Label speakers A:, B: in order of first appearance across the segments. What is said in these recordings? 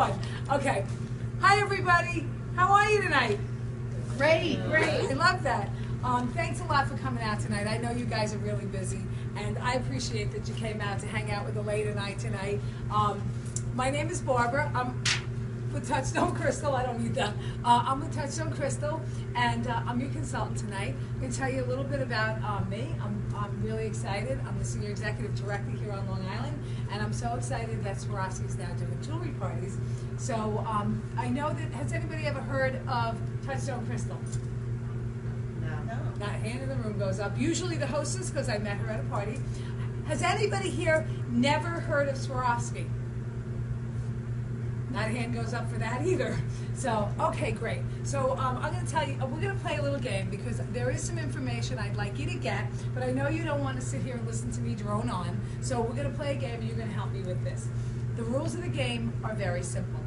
A: Okay. Hi, everybody. How are you tonight?
B: Great.
A: I love that. Thanks a lot for coming out tonight. I know you guys are really busy, and I appreciate that you came out to hang out with Elaine and I tonight. My name is Barbara. I'm with Touchstone Crystal. I don't need that. I'm with Touchstone Crystal, and I'm your consultant tonight. I'm going to tell you a little bit about me. I'm really excited. I'm the Senior Executive Director here on Long Island, and I'm so excited that Swarovski is now doing jewelry parties. So I know that, has anybody ever heard of Touchstone Crystal?
B: No.
A: Not a hand in the room goes up. Usually the hostess, because I met her at a party. Has anybody here never heard of Swarovski? Not a hand goes up for that either. So, okay, great. So I'm going to tell you, we're going to play a little game because there is some information I'd like you to get, but I know you don't want to sit here and listen to me drone on. So we're going to play a game and you're going to help me with this. The rules of the game are very simple.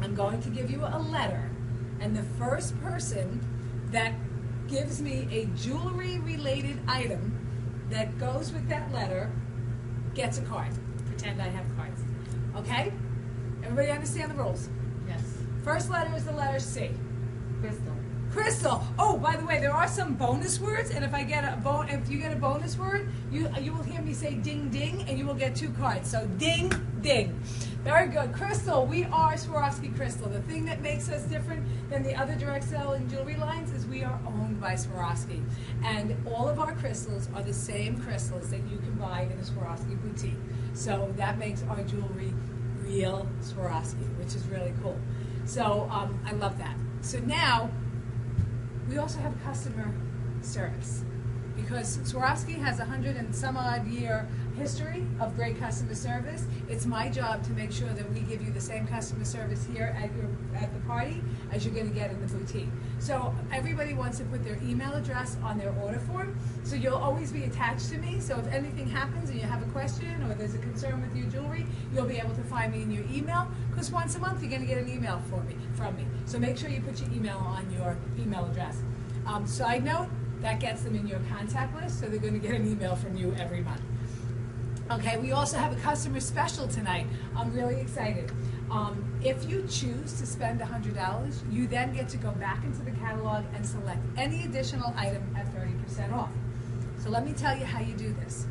A: I'm going to give you a letter, and the first person that gives me a jewelry-related item that goes with that letter gets a card. Pretend I have cards. Okay? Everybody understand the rules?
B: Yes.
A: First letter is the letter C.
B: Crystal.
A: Crystal. Oh, by the way, there are some bonus words, and if you get a bonus word, you will hear me say ding ding, and you will get 2 cards. So ding ding. Very good. Crystal, we are Swarovski Crystal. The thing that makes us different than the other direct selling jewelry lines is we are owned by Swarovski. And all of our crystals are the same crystals that you can buy in a Swarovski boutique. So that makes our jewelry real Swarovski, which is really cool. So I love that. So now, we also have customer service, because Swarovski has 100 and some odd year history of great customer service. It's my job to make sure that we give you the same customer service here at the party as you're going to get in the boutique. So everybody wants to put their email address on their order form, so you'll always be attached to me. So if anything happens and you have a question or there's a concern with your jewelry, you'll be able to find me in your email, because once a month you're going to get an email from me. So make sure you put your email on your email address. Side note, that gets them in your contact list, so they're going to get an email from you every month. Okay, we also have a customer special tonight. I'm really excited. If you choose to spend $100, you then get to go back into the catalog and select any additional item at 30% off. So let me tell you how you do this.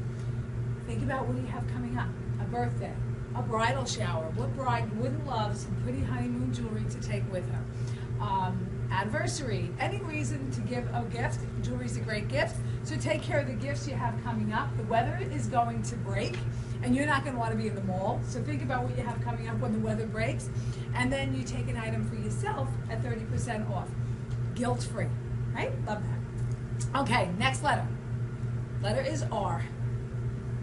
A: Think about what you have coming up. A birthday, a bridal shower. What bride wouldn't love some pretty honeymoon jewelry to take with her? Anniversary, any reason to give a gift. Jewelry's a great gift, so take care of the gifts you have coming up. The weather is going to break, and you're not going to want to be in the mall, so think about what you have coming up when the weather breaks, and then you take an item for yourself at 30% off. Guilt-free, right? Love that. Okay, next letter. Letter is R.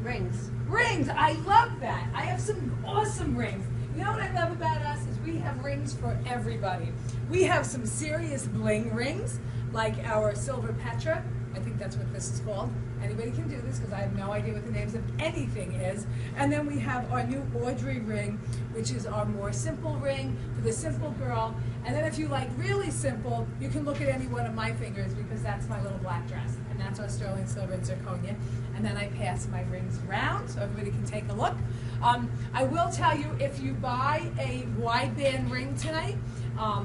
B: Rings.
A: Rings, I love that. I have some awesome rings. You know what I love about us is we have rings for everybody. We have some serious bling rings, like our Silver Petra. I think that's what this is called. Anybody can do this, because I have no idea what the names of anything is. And then we have our new Audrey ring, which is our more simple ring for the simple girl. And then if you like really simple, you can look at any one of my fingers, because that's my little black dress. And that's our sterling silver and zirconia. And then I pass my rings around so everybody can take a look. I will tell you, if you buy a wide band ring tonight,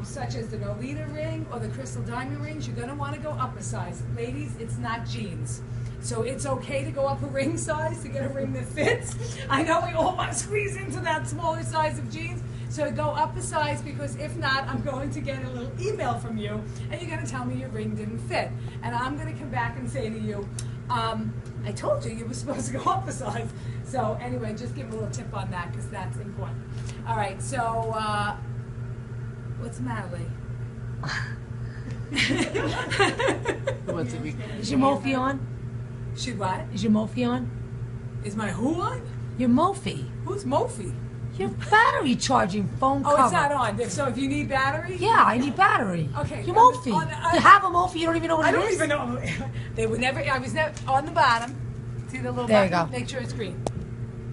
A: such as the Nolita ring or the crystal diamond rings, you're going to want to go up a size. Ladies, it's not jeans. So it's okay to go up a ring size to get a ring that fits. I know we all want to squeeze into that smaller size of jeans. So go up a size, because if not, I'm going to get a little email from you, and you're going to tell me your ring didn't fit. And I'm going to come back and say to you, I told you were supposed to go up a size. So anyway, just give a little tip on that, because that's important. All right, so what's the matter, Lee?
C: Is your Mophie on?
A: Should what?
C: Is your Mophie on?
A: Is my who on?
C: Your Mophie.
A: Who's Mophie?
C: Your battery charging phone cover.
A: Oh, it's not on. So if you need battery?
C: Yeah, I need battery.
A: Okay.
C: Your Mophie. You have a Mophie, you don't even know what it is?
A: I don't even know. They would never, I was never, on the bottom. See the little
C: there
A: button?
C: You go.
A: Make sure it's green.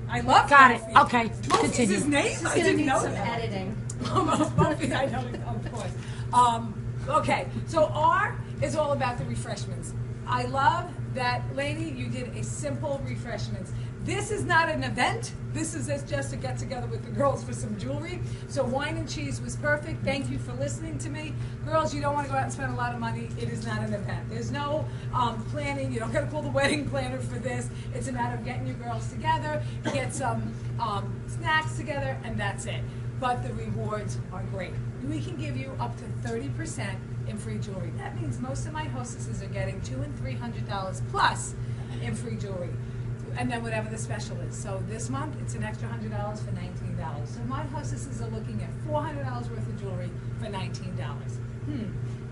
A: I love
C: Got
A: Mophie.
C: it. Okay.
A: Mophie
C: Continue.
A: is his name?
B: She's
A: I
B: going to
A: didn't
B: need
A: know
B: some
A: that.
B: editing.
A: Mophie, I know, of course. Okay, so R is all about the refreshments. I love that, Lainey, you did a simple refreshments. This is not an event. This is just a get together with the girls for some jewelry. So wine and cheese was perfect. Thank you for listening to me. Girls, you don't want to go out and spend a lot of money. It is not an event. There's no planning. You don't got to call the wedding planner for this. It's a matter of getting your girls together, get some snacks together, and that's it. But the rewards are great. We can give you up to 30% in free jewelry. That means most of my hostesses are getting $200 and $300 plus in free jewelry. And then whatever the special is. So this month, it's an extra $100 for $19. So my hostesses are looking at $400 worth of jewelry for $19.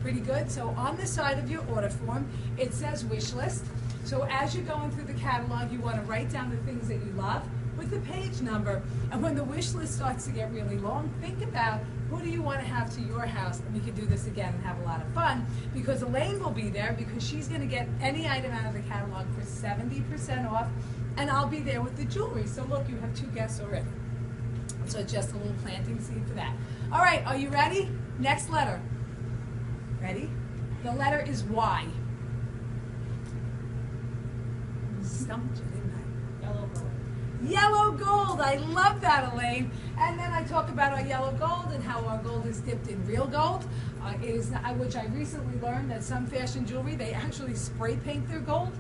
A: Pretty good. So on the side of your order form, it says wish list. So as you're going through the catalog, you want to write down the things that you love with the page number. And when the wish list starts to get really long, think about who do you want to have to your house, and we can do this again and have a lot of fun, because Elaine will be there because she's going to get any item out of the catalog for 70% off, and I'll be there with the jewelry. So look, you have 2 guests already. So just a little planting seed for that. All right, are you ready? Next letter. Ready? The letter is Y. Stumped you, didn't I?
B: Yellow gold.
A: Yellow gold, I love that, Elaine. And then I talk about our yellow gold and how our gold is dipped in real gold. Which I recently learned that some fashion jewelry, they actually spray paint their gold.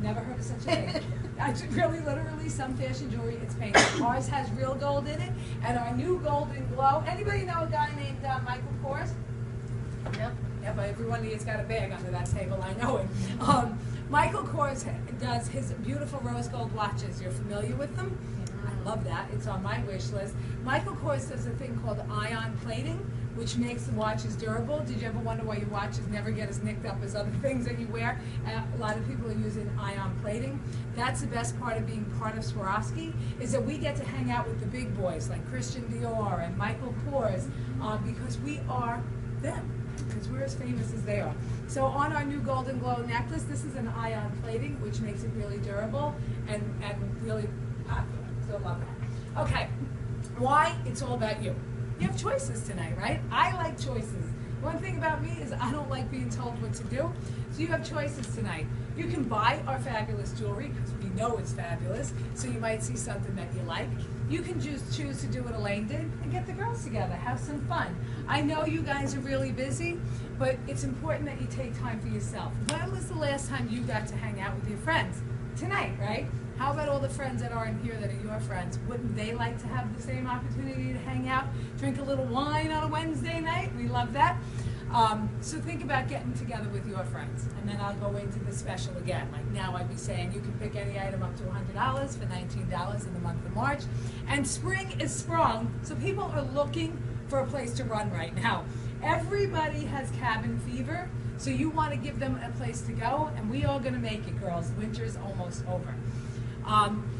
A: Never heard of such a thing. Really, literally, some fashion jewelry, it's painted. Ours has real gold in it, and our new Golden Glow. Anybody know a guy named Michael Kors?
B: Yep.
A: Yeah, but everyone he's got a bag under that table, I know him. Michael Kors does his beautiful rose gold watches. You're familiar with them? I love that. It's on my wish list. Michael Kors does a thing called ion plating, which makes the watches durable. Did you ever wonder why your watches never get as nicked up as other things that you wear? A lot of people are using ion plating. That's the best part of being part of Swarovski, is that we get to hang out with the big boys like Christian Dior and Michael Kors, because we are them. Because we're as famous as they are. So on our new Golden Glow necklace, this is an ion plating, which makes it really durable and really popular. So love that. Okay, why? It's all about you. You have choices tonight, right? I like choices. One thing about me is I don't like being told what to do. So you have choices tonight. You can buy our fabulous jewelry, because we know it's fabulous, so you might see something that you like. You can choose to do what Elaine did and get the girls together, have some fun. I know you guys are really busy, but it's important that you take time for yourself. When was the last time you got to hang out with your friends? Tonight, right? How about all the friends that aren't here that are your friends? Wouldn't they like to have the same opportunity to hang out, drink a little wine on a Wednesday night? We love that. So think about getting together with your friends, and then I'll go into the special again. Like now I'd be saying you can pick any item up to $100 for $19 in the month of March. And spring is sprung, so people are looking for a place to run right now. Everybody has cabin fever, so you want to give them a place to go, and we are going to make it, girls. Winter's almost over.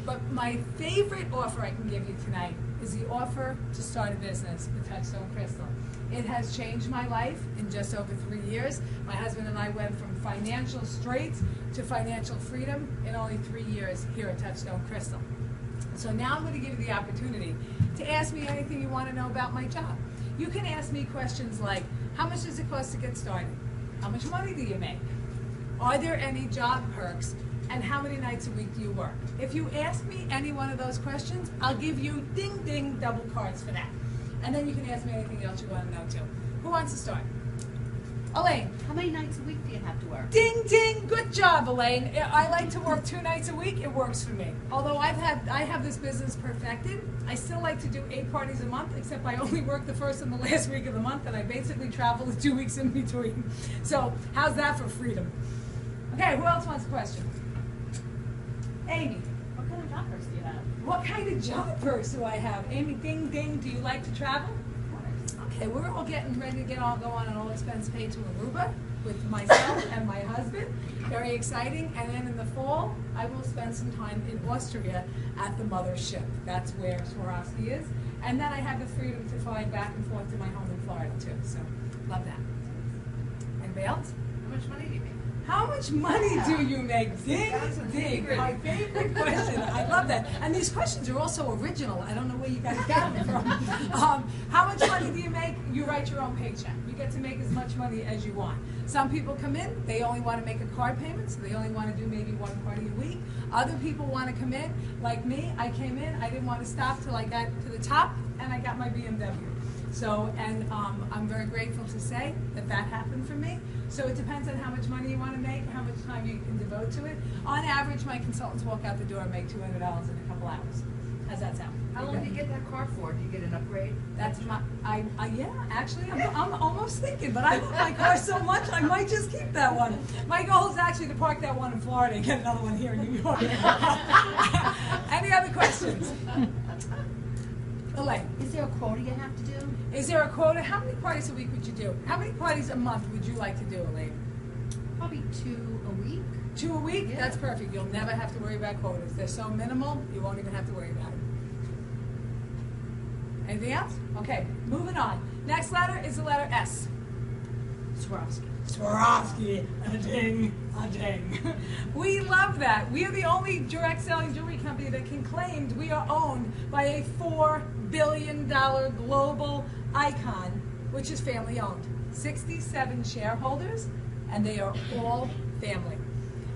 A: But my favorite offer I can give you tonight is the offer to start a business with Touchstone Crystal. It has changed my life in just over 3 years. My husband and I went from financial straits to financial freedom in only 3 years here at Touchstone Crystal. So now I'm going to give you the opportunity to ask me anything you want to know about my job. You can ask me questions like, how much does it cost to get started? How much money do you make? Are there any job perks? And how many nights a week do you work? If you ask me any one of those questions, I'll give you ding ding double cards for that. And then you can ask me anything else you want to know too. Who wants to start? Elaine.
B: How many nights a week do you have to work?
A: Ding ding, good job, Elaine. I like to work 2 nights a week. It works for me. Although I have this business perfected, I still like to do 8 parties a month, except I only work the first and the last week of the month, and I basically travel the 2 weeks in between. So how's that for freedom? Okay, who else wants a question? Amy.
B: What kind of job perks do you have?
A: What kind of job perks do I have? Amy, ding ding, do you like to travel? Okay, we're all getting ready to go on an all expense paid to Aruba with myself and my husband. Very exciting. And then in the fall, I will spend some time in Austria at the mothership. That's where Swarovski is. And then I have the freedom to fly back and forth to my home in Florida too. So love that. Anybody else?
B: How much money do you make?
A: How much money do you make? Ding, ding. My favorite question. I love that. And these questions are also original. I don't know where you guys got them from. How much money do you make? You write your own paycheck. You get to make as much money as you want. Some people come in, they only want to make a card payment, so they only want to do maybe one party a week. Other people want to come in, like me, I came in, I didn't want to stop till I got to the top, and I got my BMW. So, and I'm very grateful to say that that happened for me. So it depends on how much money you want to make, how much time you can devote to it. On average, my consultants walk out the door and make $200 in a couple hours. How's that sound?
B: How long do you get that car for? Do you get an upgrade?
A: That's my, yeah, actually, I'm almost thinking, but I love my car so much, I might just keep that one. My goal is actually to park that one in Florida and get another one here in New York. Any other questions? Elaine.
B: Is there a quota you have to do?
A: Is there a quota? How many parties a week would you do? How many parties a month would you like to do, Elaine?
B: Probably 2 a week.
A: 2 a week?
B: Yeah.
A: That's perfect. You'll never have to worry about quotas. They're so minimal, you won't even have to worry about it. Anything else? Okay, moving on. Next letter is the letter S.
B: Swarovski.
A: Swarovski, a ding, a ding. We love that. We are the only direct selling jewelry company that can claim we are owned by a $4 billion global icon, which is family owned. 67 shareholders, and they are all family.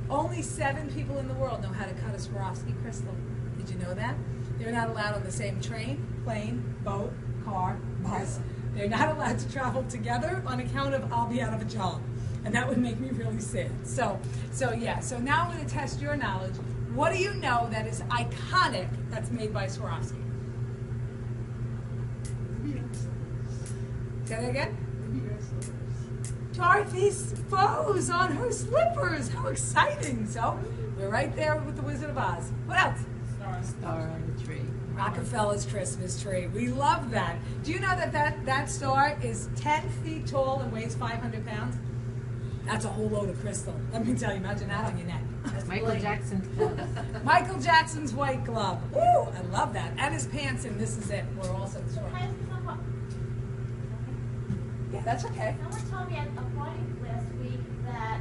A: Only 7 people in the world know how to cut a Swarovski crystal. Did you know that? They're not allowed on the same train, plane, boat, car, bus. They're not allowed to travel together on account of I'll be out of a job. And that would make me really sad. So yeah, so now I'm going to test your knowledge. What do you know that is iconic that's made by Swarovski? Say that again? Dorothy's bows on her slippers. How exciting. So we're right there with the Wizard of Oz. What else?
B: Star on the tree.
A: Rockefeller's Christmas tree. We love that. Do you know that star is 10 feet tall and weighs 500 pounds? That's a whole load of crystal. Let me tell you, imagine that on your neck.
B: Michael Jackson's clothes.
A: Michael Jackson's white glove. Ooh, I love that. And his pants, and this is it. We're also sure. Yeah, that's okay.
D: Someone told me at a party last week that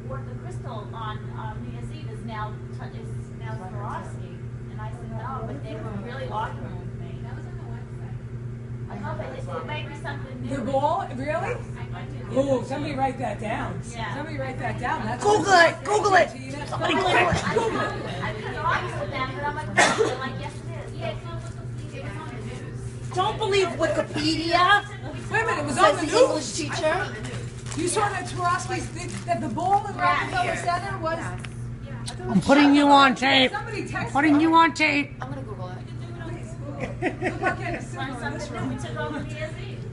D: the crystal on New Year's Eve is now Swarovski, and I said no, but they were really arguing with me. That was on the website. I know, but it might be something new.
A: The ball? Really? Ooh, somebody write that down.
D: Yeah.
A: Somebody write that down. That's
C: Google it. Google it.
A: Tina.
C: Somebody Google it.
A: Google it.
D: I didn't argue with them, but I'm like, they're like, yes it is. Yeah, it was on the news.
C: Don't believe Wikipedia.
A: Wait a minute, it was on
C: Says
A: the
C: the
A: news?
C: English teacher.
A: You saw that Swarovski's, that the ball in Rockefeller Center was...
C: I'm putting you on tape.
A: Somebody text
C: Putting you on tape.
B: I'm gonna Google it.
A: Good luck getting a signal in this
D: Something new
A: room.
D: to go on New Year's Eve.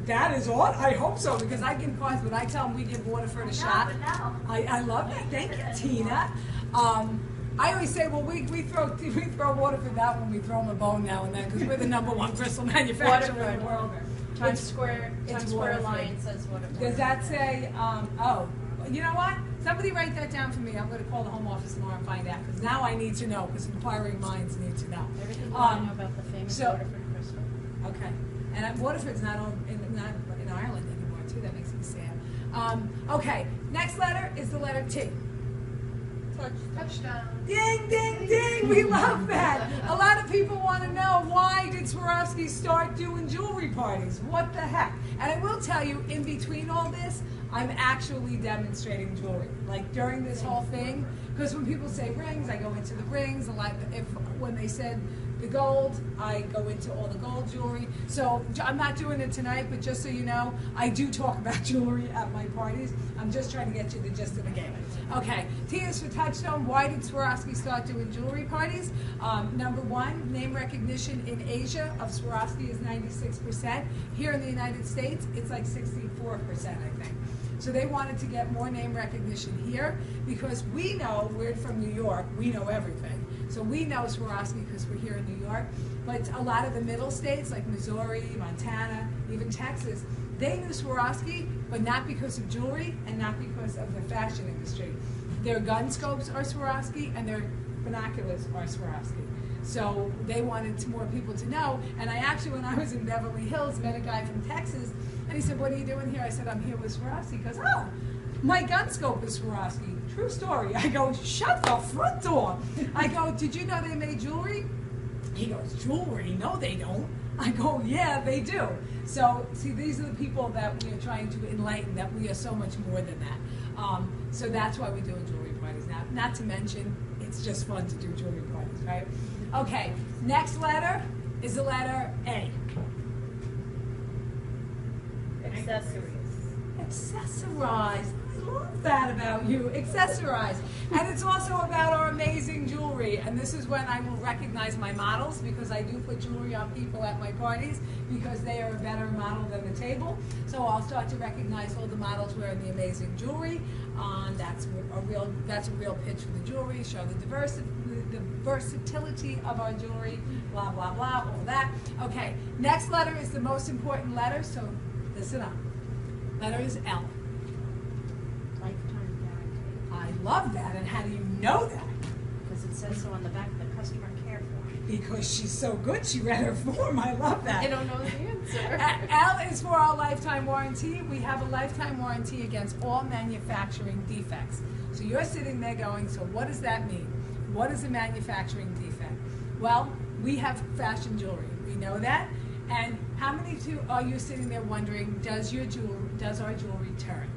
A: That is all. I hope so, because I give cards, but I tell them we give Waterford a shot.
D: but no.
A: I love that. Thank you, Tina. I always say, well, we throw Waterford that when we throw them a bone now and then, because we're the #1 crystal manufacturer in the world.
E: Times Square
A: Waterford.
E: Alliance says Waterford.
A: Does that say, oh, you know what? Somebody write that down for me. I'm going to call the home office tomorrow and find out, because now I need to know, because inquiring minds need to know.
E: Everything you want to know about the famous
A: so-
E: Waterford crystal.
A: Okay. And Waterford's not in Ireland anymore, too. That makes me sad. Okay. Next letter is the letter T.
B: Touchdown.
A: Ding, ding, ding. We love that. A lot of people want to know, why did Swarovski start doing jewelry parties? What the heck? And I will tell you, in between all this, I'm actually demonstrating jewelry. Like during this whole thing, because when people say rings, I go into the rings. When they said the gold, I go into all the gold jewelry. So I'm not doing it tonight, but just so you know, I do talk about jewelry at my parties. I'm just trying to get you the gist of the game. Okay, T is for Touchstone. Why did Swarovski start doing jewelry parties? Number one, name recognition in Asia of Swarovski is 96%. Here in the United States, it's like 64%, I think. So they wanted to get more name recognition here, because we know, we're from New York, we know everything. So we know Swarovski because we're here in New York, but a lot of the middle states like Missouri, Montana, even Texas, they knew Swarovski, but not because of jewelry and not because of the fashion industry. Their gun scopes are Swarovski and their binoculars are Swarovski. So they wanted more people to know, and I actually, when I was in Beverly Hills, met a guy from Texas, and he said, "What are you doing here?" I said, "I'm here with Swarovski." He goes, "Oh, my gun scope is Swarovski." True story. I go, "Shut the front door." I go, "Did you know they made jewelry?" He goes, "Jewelry? No, they don't." I go, yeah, they do. So, see, these are the people that we are trying to enlighten, that we are so much more than that. So that's why we're doing jewelry parties now. Not to mention, it's just fun to do jewelry parties, right? Okay, next letter is the letter A.
D: Accessories.
A: Accessorize. I love that about you. Accessorize. And it's also about our amazing jewelry. And this is when I will recognize my models, because I do put jewelry on people at my parties because they are a better model than the table. So I'll start to recognize all the models wearing the amazing jewelry. That's a real pitch for the jewelry. Show the versatility of our jewelry. Blah blah blah. All that. Okay. Next letter is the most important letter. So listen up. Letter is L.
E: Lifetime guarantee.
A: I love that. And how do you know that?
E: Because it says so on the back of the customer care form.
A: Because she's so good, she read her form. I love that.
E: I don't know the answer.
A: L is for our lifetime warranty. We have a lifetime warranty against all manufacturing defects. So you're sitting there going, so what does that mean? What is a manufacturing defect? Well, we have fashion jewelry. We know that. And how many are you sitting there wondering, does our jewelry turn?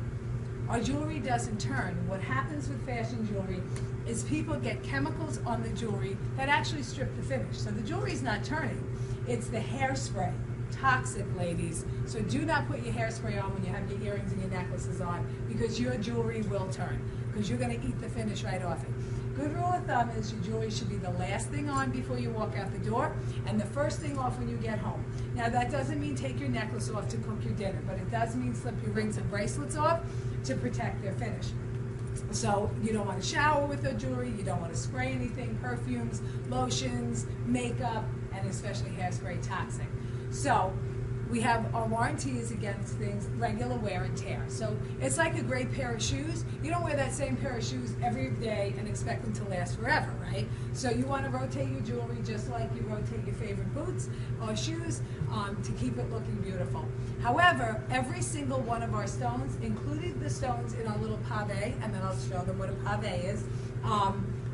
A: Our jewelry doesn't turn. What happens with fashion jewelry is people get chemicals on the jewelry that actually strip the finish. So the jewelry is not turning. It's the hairspray. Toxic, ladies. So do not put your hairspray on when you have your earrings and your necklaces on, because your jewelry will turn, because you're going to eat the finish right off it. Good rule of thumb is your jewelry should be the last thing on before you walk out the door and the first thing off when you get home. Now that doesn't mean take your necklace off to cook your dinner, but it does mean slip your rings and bracelets off to protect their finish. So you don't want to shower with the jewelry, you don't want to spray anything, perfumes, lotions, makeup, and especially hairspray, toxic. So we have our warranties against things, regular wear and tear. So it's like a great pair of shoes. You don't wear that same pair of shoes every day and expect them to last forever, right? So you want to rotate your jewelry just like you rotate your favorite boots or shoes to keep it looking beautiful. However, every single one of our stones, including the stones in our little pave, and then I'll show them what a pave is,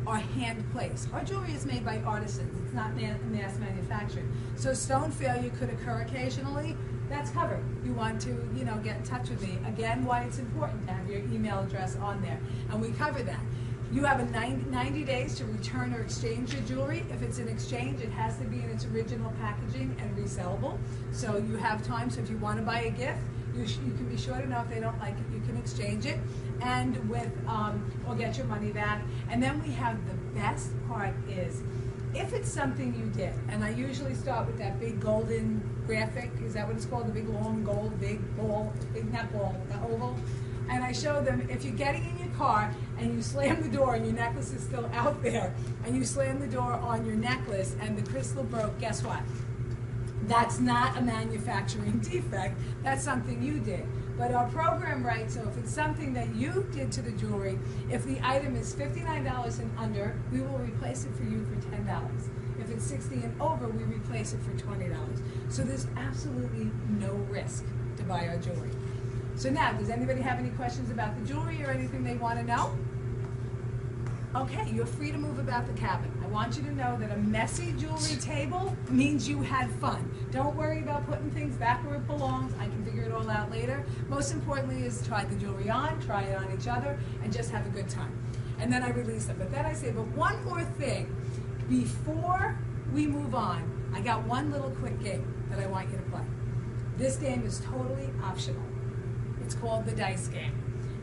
A: are hand placed. Our jewelry is made by artisans. It's not mass manufactured. So stone failure could occur occasionally. That's covered. You want to, get in touch with me. Again, why it's important to have your email address on there. And we cover that. You have a 90 days to return or exchange your jewelry. If it's an exchange, it has to be in its original packaging and resellable. So you have time. So if you want to buy a gift, you can be sure to know if they don't like it, you can exchange it and or get your money back. And then we have the best part is, if it's something you did, and I usually start with that big golden graphic, is that what it's called? The big long gold, big ball, not ball, the oval. And I show them, if you're getting in your car and you slam the door and your necklace is still out there, and you slam the door on your necklace and the crystal broke, guess what? That's not a manufacturing defect. That's something you did. But our program writes, so if it's something that you did to the jewelry, if the item is $59 and under, we will replace it for you for $10. If it's $60 and over, we replace it for $20. So there's absolutely no risk to buy our jewelry. So now, does anybody have any questions about the jewelry or anything they want to know? Okay, you're free to move about the cabin. I want you to know that a messy jewelry table means you had fun. Don't worry about putting things back where it belongs. I can figure it all out later. Most importantly is try the jewelry on, try it on each other, and just have a good time. And then I release them. But then I say, but one more thing. Before we move on, I got one little quick game that I want you to play. This game is totally optional. It's called the dice game.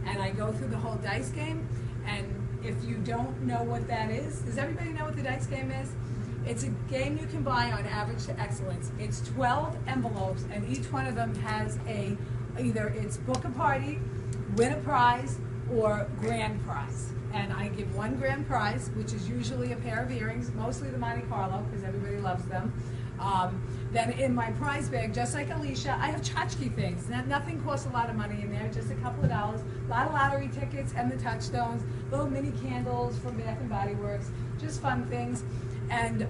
A: And I go through the whole dice game, and if you don't know what that is, does everybody know what the dice game is? It's a game you can buy on Average to Excellence. It's 12 envelopes, and each one of them has either it's book a party, win a prize, or grand prize. And I give one grand prize, which is usually a pair of earrings, mostly the Monte Carlo, because everybody loves them. Then in my prize bag, just like Alicia, I have tchotchke things. Nothing costs a lot of money in there, just a couple of dollars. A lot of lottery tickets and the touchstones, little mini candles from Bath and Body Works, just fun things. And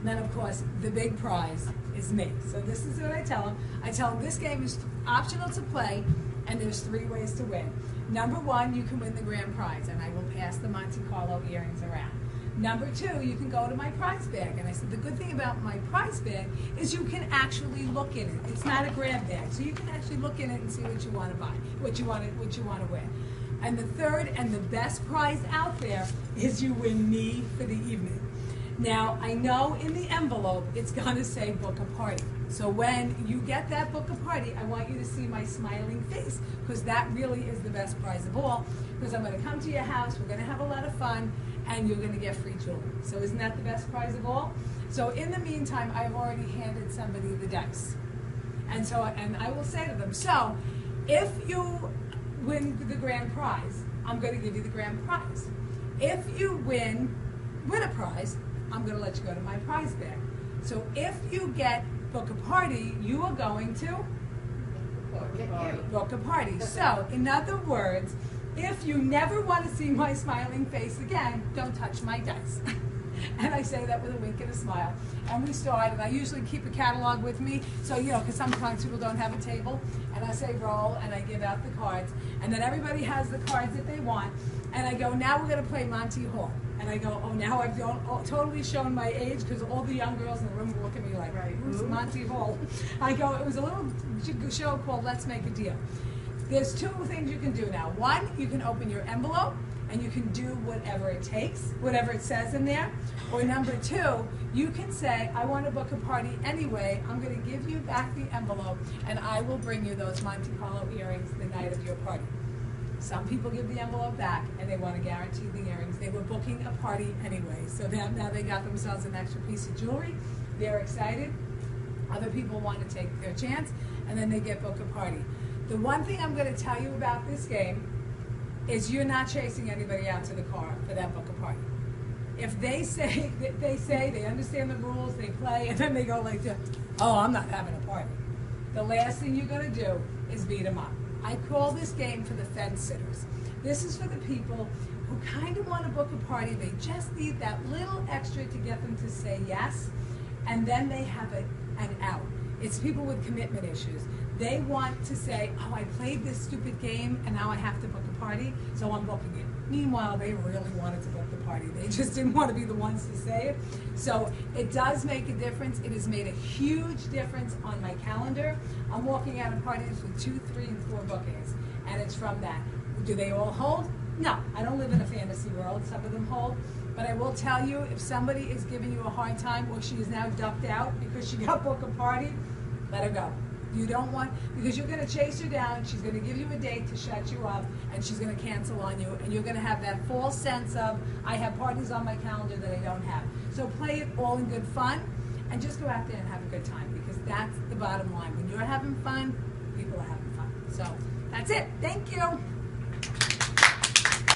A: then, of course, the big prize is me. So this is what I tell them. I tell them this game is optional to play, and there's 3 ways to win. Number 1, you can win the grand prize, and I will pass the Monte Carlo earrings around. Number 2, you can go to my prize bag. And I said, the good thing about my prize bag is you can actually look in it. It's not a grab bag. So you can actually look in it and see what you want to buy, what you want to wear. And the third and the best prize out there is you win me for the evening. Now, I know in the envelope it's going to say book a party. So when you get that book a party, I want you to see my smiling face, because that really is the best prize of all, because I'm going to come to your house, we're going to have a lot of fun, and you're going to get free jewelry. So isn't that the best prize of all? So in the meantime, I've already handed somebody the dice. And I will say to them, so if you win the grand prize, I'm going to give you the grand prize. If you win a prize, I'm going to let you go to my prize bag. So if you book a party, you are going to book a party. So, in other words, if you never want to see my smiling face again, don't touch my dice. And I say that with a wink and a smile. And we start, and I usually keep a catalog with me, so, because sometimes people don't have a table, and I say roll, and I give out the cards, and then everybody has the cards that they want, and I go, now we're going to play Monty Hall. And I go, oh, now I've totally shown my age, because all the young girls in the room look at me like, who's Monty Hall? I go, it was a little show called Let's Make a Deal. There's 2 things you can do now. 1, you can open your envelope, and you can do whatever it takes, whatever it says in there. Or number 2, you can say, I want to book a party anyway. I'm going to give you back the envelope, and I will bring you those Monte Carlo earrings the night of your party. Some people give the envelope back, and they want to guarantee the earrings. They were booking a party anyway, so now they got themselves an extra piece of jewelry. They're excited. Other people want to take their chance, and then they get book a party. The one thing I'm going to tell you about this game is you're not chasing anybody out to the car for that book a party. If they say, they understand the rules, they play, and then they go like this, oh, I'm not having a party. The last thing you're going to do is beat them up. I call this game for the fence sitters. This is for the people who kind of want to book a party. They just need that little extra to get them to say yes, and then they have an out. It's people with commitment issues. They want to say, oh, I played this stupid game, and now I have to book a party, so I'm booking it. Meanwhile, they really wanted to book the party. They just didn't want to be the ones to say it. So it does make a difference. It has made a huge difference on my calendar. I'm walking out of parties with 2, 3, and 4 bookings, and it's from that. Do they all hold? No, I don't live in a fantasy world. Some of them hold. But I will tell you, if somebody is giving you a hard time, or she is now ducked out because she got booked a party, let her go. You don't want, because you're going to chase her down, she's going to give you a date to shut you up, and she's going to cancel on you, and you're going to have that false sense of, I have parties on my calendar that I don't have. So play it all in good fun, and just go out there and have a good time, because that's the bottom line. When you're having fun, people are having fun. So that's it. Thank you.